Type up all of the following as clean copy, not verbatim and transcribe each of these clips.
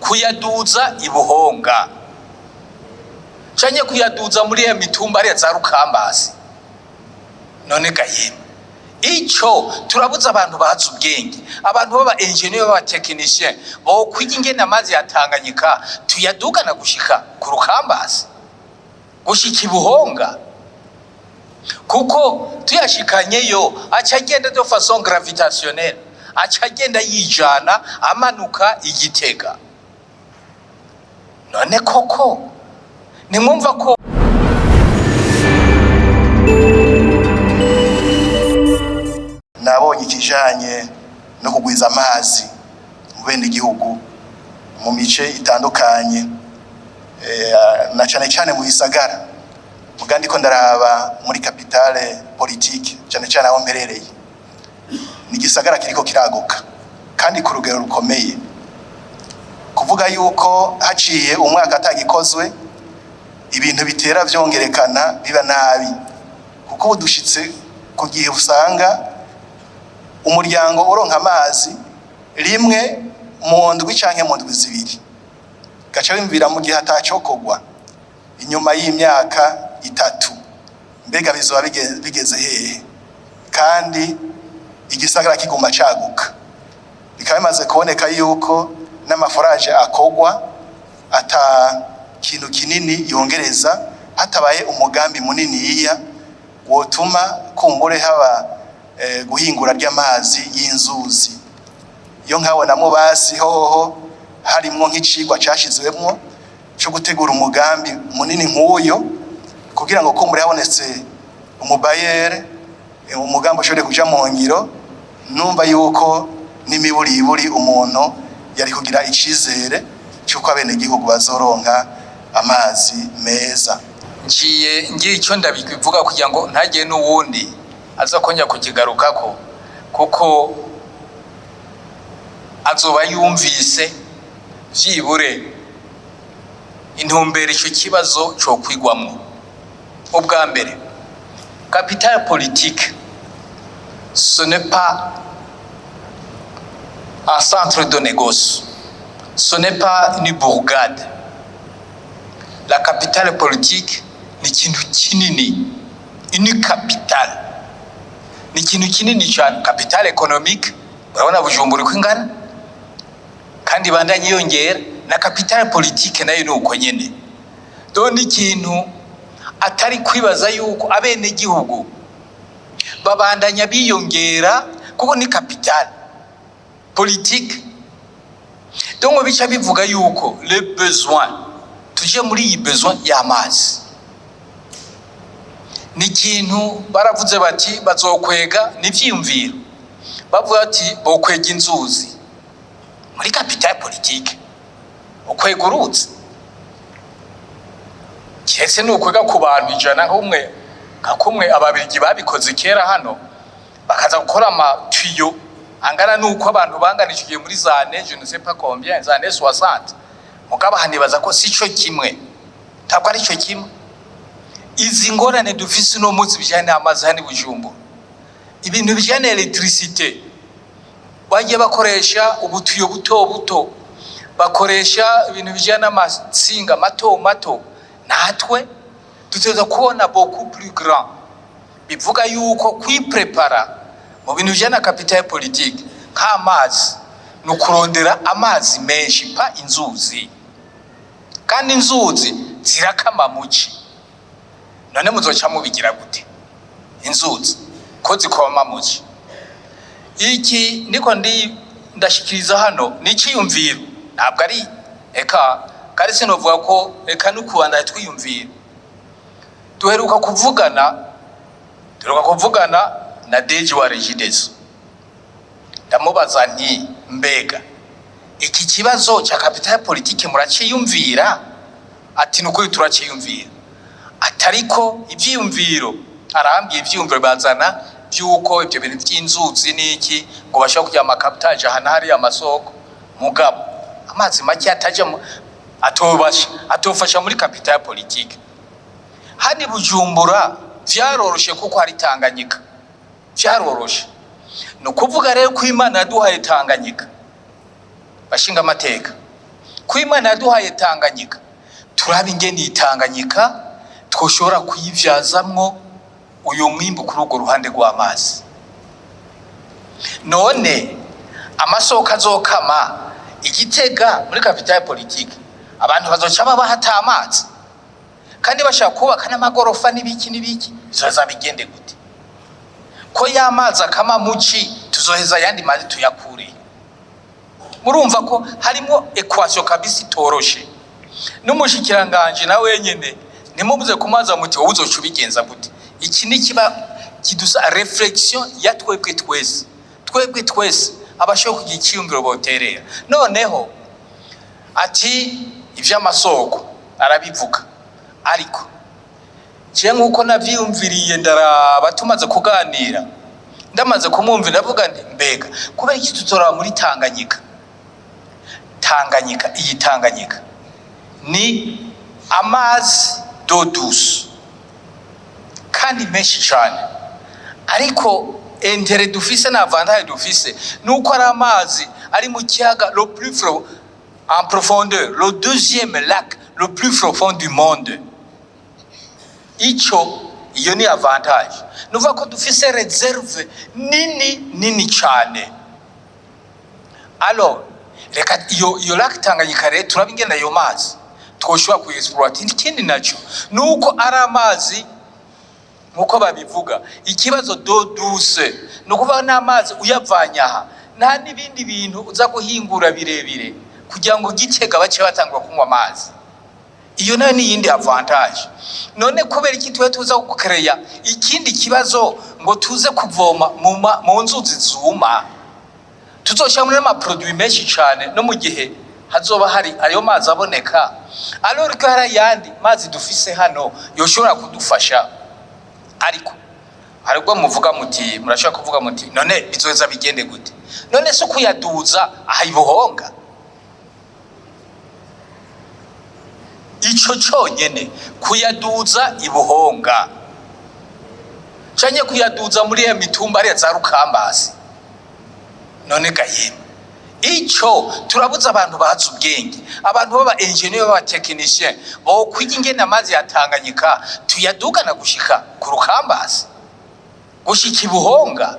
kuyaduza ibuhonga canke kuyaduza muri ya mitumba ari za Rukambasi. None gaye ico turabuza abantu bazi ubwenge, abantu baba engineer baba technicien bo kwiga ingene amazi yatanganyika tuyadugana gushika ku Rukambasi gushika ibuhonga, kuko tuyashikanyeyo aca agenda de façon gravitationnelle, aca agenda yijana amanuka Igitega. None koko nimwumva ko nabonye ikijanye no kugwiza amazi mu bene igihugu mu mice itandukanye, na cane cane mu bisagara, mugandi ko ndaraba muri capitale politique cane cane aho mperereye, ni gisagara kiriko kiraguka kandi ku rugero rukomeye, kuvuga yuko haciye umwaka atagikozwe ibintu bitera vyongerekana biba nabi, kuko dushitse ku gihe usanga umuryango uronka amazi rimwe mu ndwi canke mu ndwi zibiri, gaca wimvira mu gihe atacokogwa inyuma y'imyaka 3, mbega bizoba bigeze hehe? Kandi igisagara kiguma caguka, bikaba bimaze kuboneka yuko n'amaforaje akogwa ata kintu kinini yongereza, hatabaye umugambi munini yiya wotuma kumbure haba guhingura ry'amazi y'inzuzi. Iyo nkabonamo basi hoho harimwo nk'icigwa cashizwemwo cyo gutegura umugambi munini nk'uyo, kugira ngo kumbure habonetse umubayere umugambi ushobore kuja mu ngiro, numva yuko n'imiburiburi umuntu yari kugira icizere cyuko abene gihugu bazoronka amazi meza. ngiye icyo ndabivuga kugira ngo ntagiye n'uwundi aza kongera kukigarukako, kuko azoba yumvise vyibure intumbero ico kibazo cyo kwigwamwo. Ubwa mbere, capitale politique ce n'est pas un centre de négoce, ce n'est pas une bourgade. La capitale politique ni kintu kinini, une capitale ni kintu kinini cyane. Capitale économique urabona Bujumbura uko ingana kandi bandanye yongera, na capitale politique nayo ni uko nyene. Do ni kintu atari kwibaza yuko abene gihugu babandanya biyongera, kuko ni capitale politique. Donc bica bivuga yuko le besoin, tuje muri iyi besoin y'amazi ni kintu baravuze bati bazokwega n'ivyiyumviro, bavuga ati bokwega inzuzi muri capitale politique, ukwega uruzi kiretse n'ukwega ku bantu 100 nka kumwe ababirigi babikoze kera hano, bakaza gukora amatuyo angana nuko abantu banganishiye muri zane je ne sais pas combien, zane 60, mugabo hanibaza ko sico kimwe, tabwo ari cyo kimwe. Izi ngorane dufise no muzi bijanye amazi hani Bujumbura, ibintu bijanye electricité bagiye bakoresha ubutuyo buto buto, bakoresha ibintu bijanye n'amasinga mato mato, natwe tuteza kubona beaucoup plus grand. Bivuga yuko kwiprepara mu bintu bijanye na capitale politique nk'amazi no kurondera amazi menshi, pa inzuzi, kandi inzuzi zirakama muci. None muzoca mubigira gute inzuzi ko zikoma muci? Iki niko ndashikiriza hano ni ciyumviro, ntabwo ari eka kari sinovuga ko eka n'ukubanda twiyumvira. Duheruka kuvugana na Deji wa Regideso, ndamubaza nti mbega iki kibazo cha capitale politique muraciyumvira? Ati nukuri turaciyumvira, atariko ivyiyumviro arambye ivyiyumviro bazana byuko ibyo bintu by'inzuzi niki ngo bashaka kujya amakapitaje hana hari amasoko, mugabo amazi make ataje atofasha muri capitale politique. Hani Bujumbura vyaroroshe kuko hari Tanganyika, vyaroroshe. No kuvuga rero ko Imana yaduhaye Tanganyika, bashinga amateka ko Imana yaduhaye Tanganyika turabe ingene itanganyika twoshobora kuyivyazamwo uyu mwimbu kuri urwo ruhande rw'amazi. None amasoko azokama Igitega muri capitale politique abantu bazoca bahata amazi kandi bashaka kubaka n'amagorofa n'ibiki bizoza bigende gute? Ko y'amazi akama muci tuzoheza yandi mazi tuyakure. Murumva ko harimo equation kabisi toroshe. N'umushikiranganje na wenyene nimubuze kumaza muti wowe uzoca ubigenza gute? Iki ni kiba kidusa reflexion ya twebwe twese abashoka igikiyumviro boterera. Noneho ati ivy'amasoko arabivuga, ariko je nkuko navyumviriye ndaraba tumaze kuganira ndamaze kumumvira ndavuga nti mbega kubera iki tutora muri Tanganyika iyi Tanganyika ni amazi d'eau douce kandi menshi cyane, ariko intérêt dufise na avantage dufise nuko ari amazi ari mu kiyaga le plus en profondeur, le deuxième lac le plus profond du monde. Iyo ni avantage. Nuvuga ko dufise reserve nini cyane. Alors reka iyo lac Tanganyika rero turabingena ayo mazi twoshobora kuexploiter. Ikindi naco nuko ari amazi nkuko babivuga ikibazo d'eau douce nukuvuga n'amazi uyavanyaha nta n'ibindi bintu uza guhingura birebire kugira ngo Gitega bace batangwa kunywa amazi. Iyo nayo ni yindi avantage. None kubera iki tuza gukereya ikindi kibazo ngo tuze kuvoma mu nzuzi zuma tuzoshyira ama produit menshi cyane no mu gihe hazoba hari ayo mazi aboneka, alors que hari yandi mazi dufise hano yoshobora kudufasha. Ariko muvuga muti murashaka kuvuga muti none bizoza bigende gute? None se kuyaduza ahibuhonga ico cyonyene kuyaduza ibuhonga canye kuyaduza muri ya mitumba ari za Rukambasi. None gahima ico turabuza abantu bazi ubwenge, abantu baba engineer baba technicien bo kwiga ingene amazi yatanganyika tuyadugana gushika ku Rukambasi gushika ibuhonga,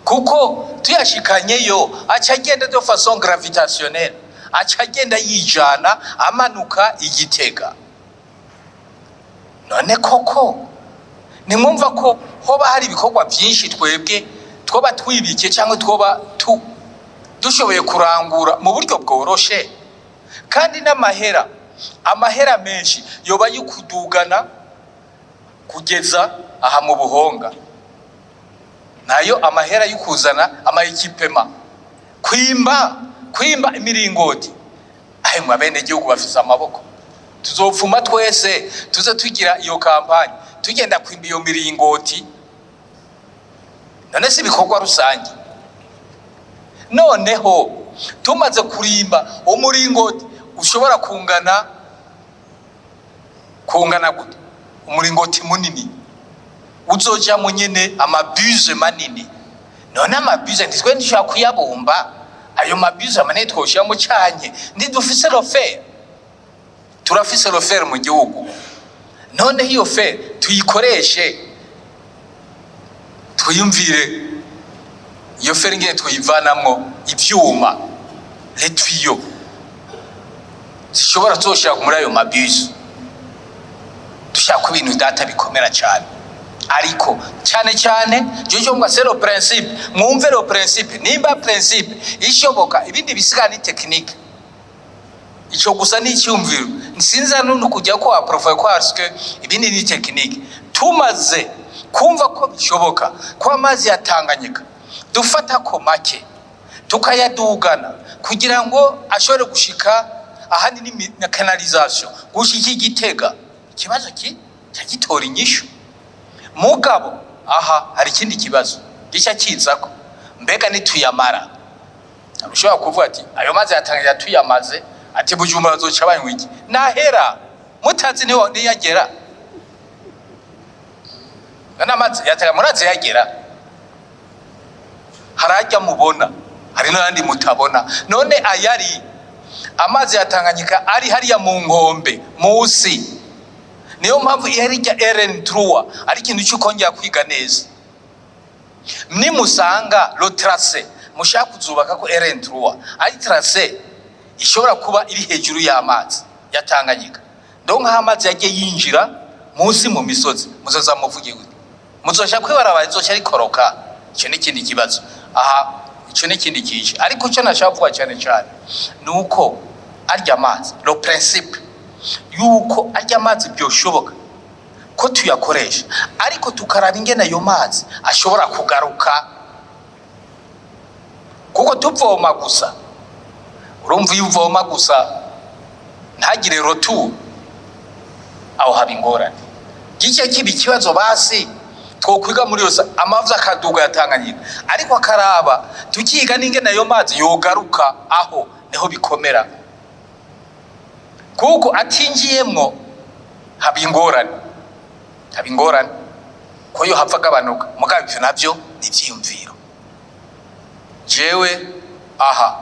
kuko tuyashikanyeyo acagenda de façon gravitationnelle, acagenda yijana amanuka Igitega. None koko nimwumva ko hoba hari ibikorwa byinshi twebwe twoba twibike cyangwa twoba dushoboye kurangura mu buryo bworoshe, kandi amahera menshi yoba yukudugana kugeza aha mu buhonga, nayo amahera yukuzana amayikipema kwimba imiringoti. Mwa bene gihugu bafise amaboko, tuzopfuma twese tuze tugira iyo kampanye tugenda kwimba iyo miringoti. None si bikorwa rusange. Noneho tumaze kurimba umuringoti ushobora kungana gute? Umuringoti munini uzoja mu nyene amabuse manini. None amabuse ndizwe ndishaka kuyabumba, ayo mabuse manini twoshya mu cyanye ndidufise rofer, turafise rofer mu gihugu. None hiyo fer tuyikoreshe, twiyumvire iyo fer ngene tuyivanamwo ivyuma les tuyaux zishobora zoshaka muri ayo mabuse. Dushaka ibintu data bikomera cyane, ariko cyane jojo mbwa c'est le principe. Mwumve le principe, nimba principe ishoboka ibindi bisigana ni technique. Ico gusa ni icyumviro, nsinza none kujya ko aprofoye ko arske ibindi ni technique. Tumaze kumva ko bishoboka ko amazi yatanganyika dufata ko make tukayadugana kugira ngo ashobore gushika ahandi ni canalisation gushika Igitega, kibazo cyagitora inyishu. Mugabo aha hari ikindi kibazo gisha kizako, mbega nituyamara ushobora kuvuga ati ayo mazi yatanganya tuyamaze ati Bujumbura zoca banywa nahera mutazi niho yagera. Ngana mazi yatanga murazi yagera harajya mubona hari n'andi mutabona. None ayari amazi ya Tanganyika ari hariya mu nkombe musi. Niyo mpamvu ihari rya RN3 ari ikintu cyo kongera kwiga neza. Nimusanga lo trace mushaka kuzubaka ko RN3 ari trace ishobora kuba iri hejuru y'amazi ya Tanganyika. Ndonka amazi yagiye yinjira musi mu misozi muzoza muvuge gute? Muzoshaka kwibaraba izoshya rikoroka. Icyo ni kindi kibazo. Aha icyo ni kindi kije. Ariko cyo nashaka kuvuga cyane cyane nuko arya amazi lo principe yuko arya amazi byoshoboka ko tuyakoresha, ariko tukaraba ingene ayo mazi ashobora kugaruka. Kuko tuvoma gusa, urumva yuvoma gusa ntagire retour, aho haba ingorane. Gice kibi kibazo basi twokwiga muri yose amazi akaduga ya Tanganyika, ariko akaraba tukiga n'ingene ayo mazi yogaruka, aho niho bikomera. Kuko atinjiyemwo haba ingorane, ko yo hava gabanuka. Mugabo ivyo navyo ni vyiyumviro. Jewe aha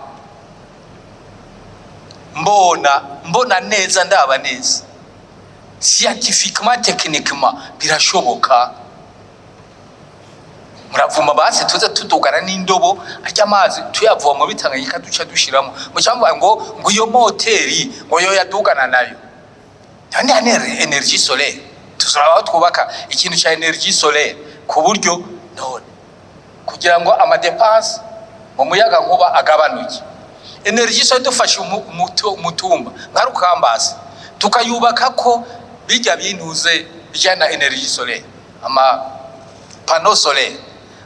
mbona neza, ndaba neza scientifiquement techniquement birashoboka. Muravuma basi tuza tudugana n'indobo ajya amazi tuyavoma bitanganyika duca dushiramo mucyamva ngo iyo moteri ngo yo yadugana nayo. Kandi energy solaire tuzaraho twubaka ikintu cya energy solaire ku buryo none kugira ngo amadepense mu muyaga nkuba agabanuke. Energy solaire dufashe umutumba nkarukambase tukayubaka ko bijya bintuze bijyana energy solaire ama panneau solaire.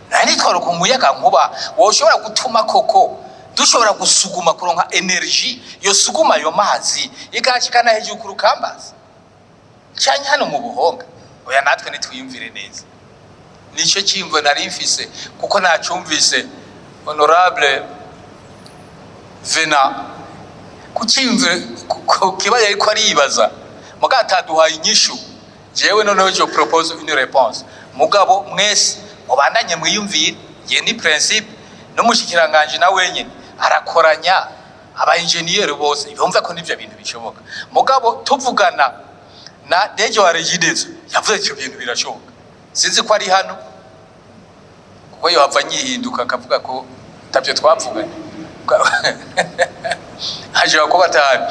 Nani twaro ku muyaga nkuba woshobora gutuma koko dushobora gusuguma kuronka energy yo suguma yo mazi igashikana hejuru ku rukambazi cyane hano mu Buhonga. Oya natwe nitwiyumvire neza. Nico cyimvo nari mfise kuko nacumvise honorable Vena kucyimvire kiba yari ko aribaza mugataduhaye inyishu. Jewe noneho je propose une réponse. Mugabo mwese mubandanye mwiyumvire, ye ni principe n'umushikiranganje na wenyine arakoranya aba engineer bose bumva ko nivyo bintu bishoboka. Mugabo tuvugana na Deje wa Regidezo yavuze icyo bintu birashoboka. Sinzi ko ari hano kuko yo hava nyihinduka akavuga ko tabyo twavuganye haje ko batari.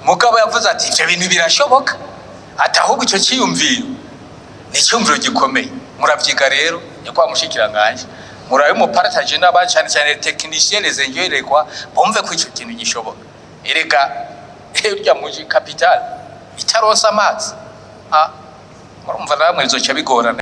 Mugabo yavuze ati ivyo bintu birashoboka, atahubwo icyo cyiyumviro ni cyumviro gikomeye. Muravyiga rero yakwa mushikiranganje murabe mu partage n'abandi cyane technicien les ingénieurs kwa bumve ko icyo kintu gishoboka. Erega urya muji capital itarosa amazi murumva namwe izoca bigorana.